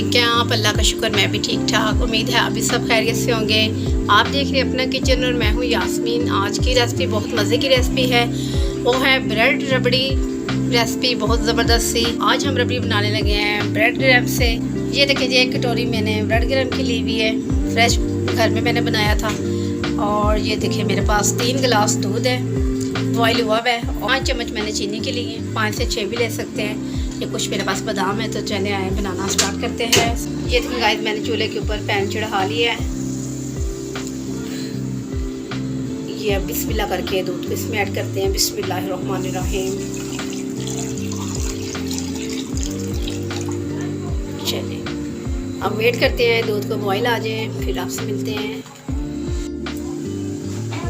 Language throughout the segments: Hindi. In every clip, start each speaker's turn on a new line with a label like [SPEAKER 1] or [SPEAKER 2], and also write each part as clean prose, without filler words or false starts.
[SPEAKER 1] ठीक है आप? अल्लाह का शुक्र मैं भी ठीक ठाक। उम्मीद है आप भी सब खैरियत से होंगे। आप देख रहे हैं अपना किचन और मैं हूँ यास्मीन। आज की रेसिपी बहुत मज़े की रेसिपी है, वो है ब्रेड रबड़ी रेसिपी, बहुत ज़बरदस्त सी। आज हम रबड़ी बनाने लगे हैं ब्रेड क्रम्ब से। ये देखिए जी, एक कटोरी मैंने ब्रेड क्रम्ब की ली हुई है, फ्रेश घर में मैंने बनाया था। और ये देखिए मेरे पास 3 गिलास दूध है, बॉयल हुआ है। 5 चम्मच मैंने चीनी के लिए, 5 से 6 भी ले सकते हैं। ये कुछ मेरे पास बादाम है, तो चले आए बनाना स्टार्ट करते हैं। ये देखिए गाइस, मैंने चूल्हे के ऊपर पैन चढ़ा लिया है। ये अब बिस्मिल्लाह करके दूध को इसमें ऐड करते हैं। बिस्मिल्लाहिर्रहमानिर्रहीम। चलिए अब वेट करते हैं दूध को बॉयल आ जाए, फिर आपसे मिलते हैं।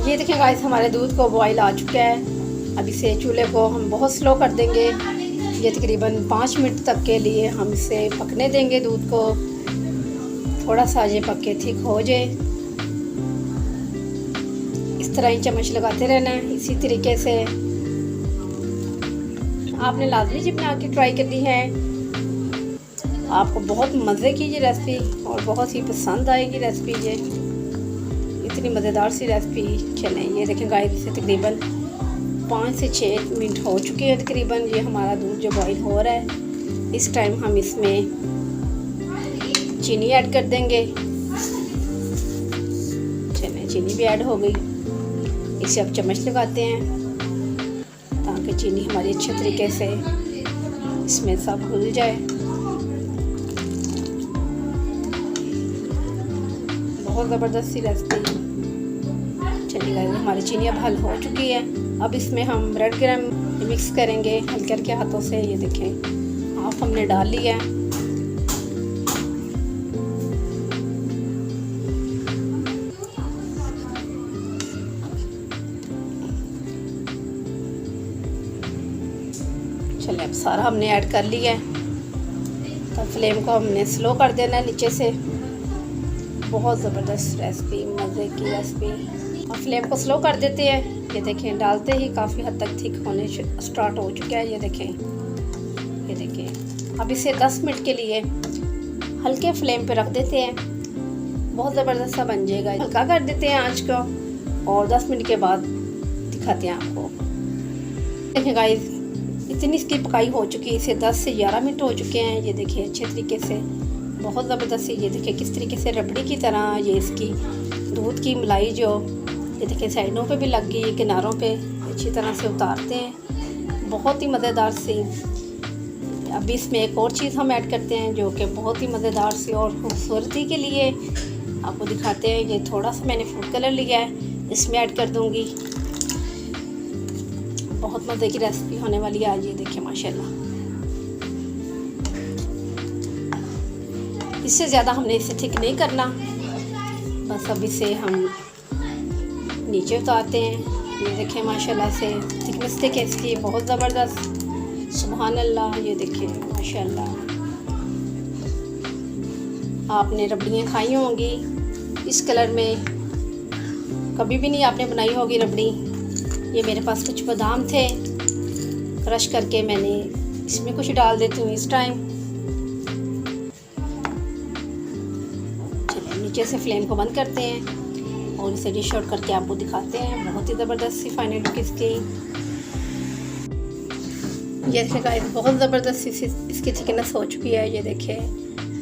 [SPEAKER 1] ये देखिए गाइस, हमारे दूध को बॉयल आ चुका है। अब इसे चूल्हे को हम बहुत स्लो कर देंगे। ये तकरीबन 5 मिनट तक के लिए हम इसे पकने देंगे दूध को। थोड़ा सा ये पक के थिक हो जाए, इस तरह ही चम्मच लगाते रहना है। इसी तरीके से आपने लाजमी जी बना के ट्राई करनी है। आपको बहुत मज़े की ये रेसिपी और बहुत ही पसंद आएगी रेसिपी। ये इतनी मज़ेदार सी रेसिपी। चलें, ये देखें गाइस, इसे तकरीबन 5 से 6 मिनट हो चुके हैं तकरीबन। ये हमारा दूध जो बॉईल हो रहा है, इस टाइम हम इसमें चीनी ऐड कर देंगे। चलें, चीनी भी ऐड हो गई। इसे अब चम्मच लगाते हैं ताकि चीनी हमारी अच्छे तरीके से इसमें सब घुल जाए। बहुत ज़बरदस्त सी रेसिपी। चलिए गाइस, हमारी चीनी अब हल हो चुकी है। अब इसमें हम ब्रेड क्रम्ब मिक्स करेंगे हल्के हल्के हाथों से। ये देखें, हाफ हमने डाल लिया है। चलिए अब सारा हमने ऐड कर लिया है। तो फ्लेम को हमने स्लो कर देना है नीचे से। बहुत ज़बरदस्त रेसिपी, मज़े की रेसिपी। अब फ्लेम को स्लो कर देते हैं। ये देखें, डालते ही काफ़ी हद तक थिक होने स्टार्ट हो चुका है। ये देखें, अब इसे 10 मिनट के लिए हल्के फ्लेम पे रख देते हैं। बहुत ज़बरदस्त सा बन जाएगा। हल्का कर देते हैं आंच को और 10 मिनट के बाद दिखाते हैं आपको। देखें गाइस, इतनी इसकी पकाई हो चुकी है। इसे 10 से 11 मिनट हो चुके हैं। ये देखिए अच्छे तरीके से, बहुत ज़बरदस्त। ये देखिए किस तरीके से रबड़ी की तरह ये इसकी दूध की मलाई जो, ये देखिए साइडों पे भी लग गई है, किनारों पे अच्छी तरह से उतारते हैं। बहुत ही मज़ेदार सी। अभी इसमें एक और चीज़ हम ऐड करते हैं जो कि बहुत ही मज़ेदार सी और खूबसूरती के लिए आपको दिखाते हैं। ये थोड़ा सा मैंने फूड कलर लिया है, इसमें ऐड कर दूँगी। बहुत मज़े की रेसिपी होने वाली है आज। ये देखिए माशाल्लाह, इससे ज़्यादा हमने इसे ठीक नहीं करना। बस अब इसे हम नीचे उतारते हैं। ये देखें माशाल्लाह से थिकनेस देखें इसकी, बहुत ज़बरदस्त। सुभान अल्लाह। ये देखें माशाल्लाह, आपने रबड़ियाँ खाई होंगी इस कलर में, कभी भी नहीं आपने बनाई होगी रबड़ी। ये मेरे पास कुछ बादाम थे, क्रश करके मैंने इसमें कुछ डाल देती हूँ इस टाइम। चलिए नीचे से फ्लेम को बंद करते हैं और इसे डिश आउट करके आपको दिखाते हैं। बहुत ही ज़बरदस्त सी फाइनल लुक इसकी। ये देखिए गाइस, बहुत ज़बरदस्त इसकी थिकनेस हो चुकी है। ये देखिए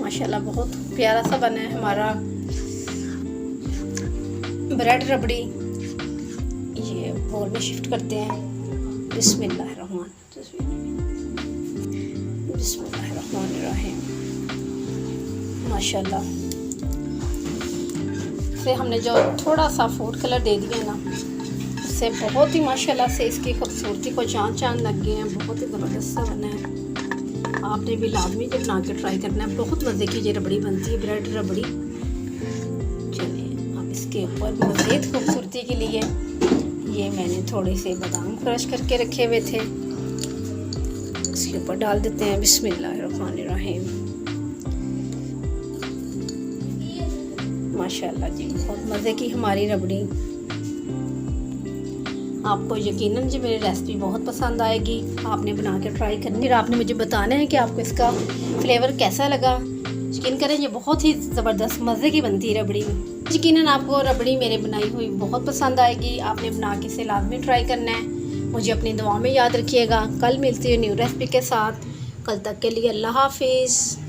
[SPEAKER 1] माशाल्लाह, बहुत प्यारा सा बना है हमारा ब्रेड रबड़ी। ये बोल में शिफ्ट करते हैं। बिस्मिल्लाहिर्रहमानिर्रहीम। माशाल्लाह से हमने जो थोड़ा सा फूड कलर दे दिया ना, उससे बहुत ही माशाल्लाह से इसकी खूबसूरती को चांद लग गए हैं। बहुत ही ज़बरदस्त सा बना है। आपने भी लाजमी जब बना के ट्राई करना है। बहुत मज़े की ये रबड़ी बनती है, ब्रेड रबड़ी। चलिए अब इसके ऊपर मज़ीद खूबसूरती के लिए ये मैंने थोड़े से बादाम क्रश करके रखे हुए थे, इसके ऊपर डाल देते हैं। बिस्मिल्लाहिर्रहमानिर्रहीम। माशाल्लाह जी, बहुत मज़े की हमारी रबड़ी। आपको यकीनन जी मेरी रेसिपी बहुत पसंद आएगी। आपने बना के ट्राई करनी, फिर आपने मुझे बताना है कि आपको इसका फ्लेवर कैसा लगा। यकीन करें ये बहुत ही ज़बरदस्त मज़े की बनती है रबड़ी। यकीनन आपको रबड़ी मेरे बनाई हुई बहुत पसंद आएगी। आपने बना के इसे लाजमी ट्राई करना है। मुझे अपनी दुआ में याद रखिएगा। कल मिलती है न्यू रेसिपी के साथ। कल तक के लिए अल्लाह हाफिज़।